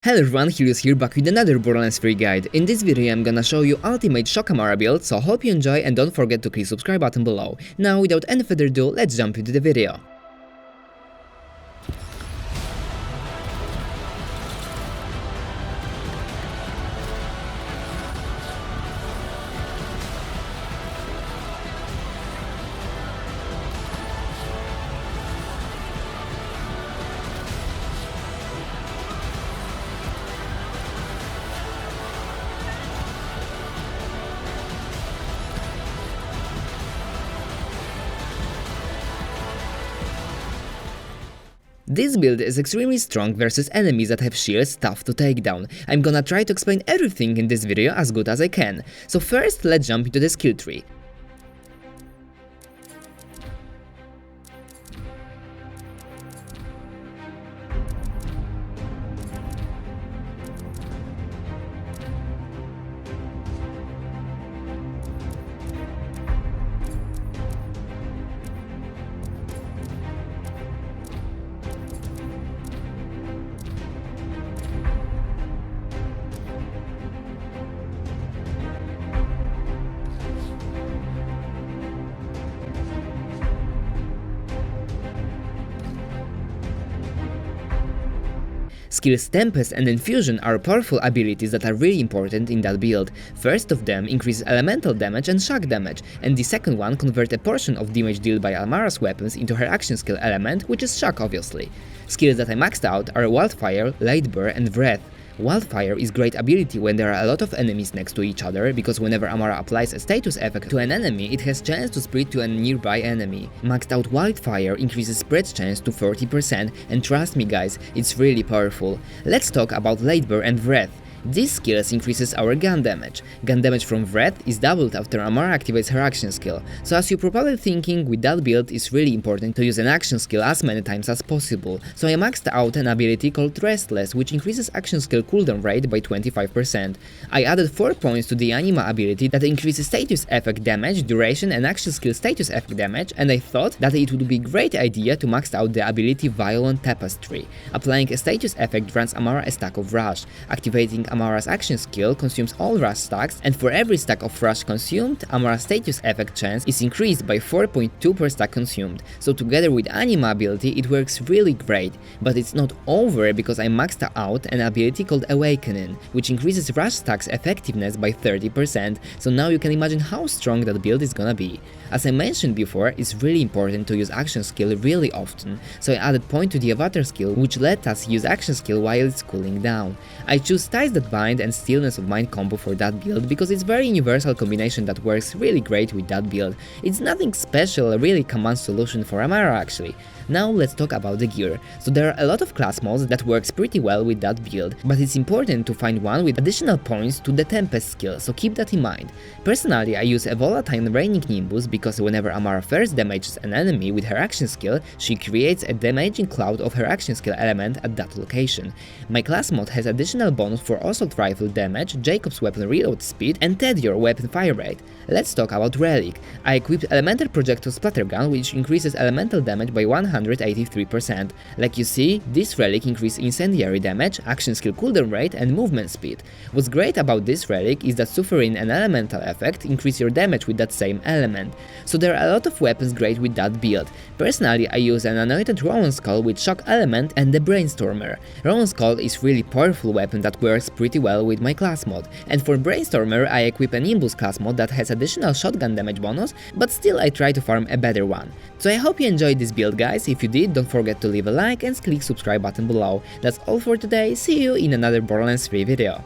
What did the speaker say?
Hello everyone, Helios here, back with another Borderlands 3 guide. In this video I'm gonna show you ultimate shock Amara build, so hope you enjoy and don't forget to click subscribe button below. Now without any further ado, let's jump into the video. This build is extremely strong versus enemies that have shields tough to take down. I'm gonna try to explain everything in this video as good as I can. So first, let's jump into the skill tree. Skills Tempest and Infusion are powerful abilities that are really important in that build. First of them increases elemental damage and shock damage, and the second one converts a portion of damage dealt by Amara's weapons into her action skill element, which is shock obviously. Skills that I maxed out are Wildfire, Lightburn and Breath. Wildfire is great ability when there are a lot of enemies next to each other, because whenever Amara applies a status effect to an enemy, it has chance to spread to a nearby enemy. Maxed out Wildfire increases spread chance to 40%, and trust me guys, it's really powerful. Let's talk about Lightburn and Breath. These skills increases our gun damage. Gun damage from Breath is doubled after Amara activates her action skill, so as you're probably thinking, with that build it's really important to use an action skill as many times as possible, so I maxed out an ability called Restless, which increases action skill cooldown rate by 25%. I added 4 points to the Anima ability that increases status effect damage, duration and action skill status effect damage, and I thought that it would be a great idea to max out the ability Violent Tapestry. Applying a status effect grants Amara a stack of Rush. Activating Amara's action skill consumes all Rush stacks, and for every stack of Rush consumed, Amara's status effect chance is increased by 4.2 per stack consumed, so together with Anima ability it works really great. But it's not over, because I maxed out an ability called Awakening, which increases Rush stacks effectiveness by 30%, so now you can imagine how strong that build is gonna be. As I mentioned before, it's really important to use action skill really often, so I added point to the Avatar skill, which let us use action skill while it's cooling down. I choose Ties That Bind and Stillness of Mind combo for that build because it's very universal combination that works really great with that build. It's nothing special, a really common solution for Amara actually. Now let's talk about the gear. So there are a lot of class mods that works pretty well with that build, but it's important to find one with additional points to the Tempest skill, so keep that in mind. Personally, I use a volatile Raining Nimbus because whenever Amara first damages an enemy with her action skill, she creates a damaging cloud of her action skill element at that location. My class mod has additional bonus for Assault Rifle damage, Jacob's weapon reload speed and Tedior weapon fire rate. Let's talk about Relic. I equipped Elemental Projectile Splattergun, which increases elemental damage by 183%. Like you see, this relic increases incendiary damage, action skill cooldown rate and movement speed. What's great about this relic is that suffering an elemental effect increase your damage with that same element. So there are a lot of weapons great with that build. Personally, I use an Anointed Rowan Skull with shock element and the Brainstormer. Rowan Skull is really powerful weapon that works pretty well with my class mod. And for Brainstormer, I equip a Nimbus class mod that has additional shotgun damage bonus, but still I try to farm a better one. So I hope you enjoyed this build guys. If you did, don't forget to leave a like and click subscribe button below. That's all for today, see you in another Borderlands 3 video.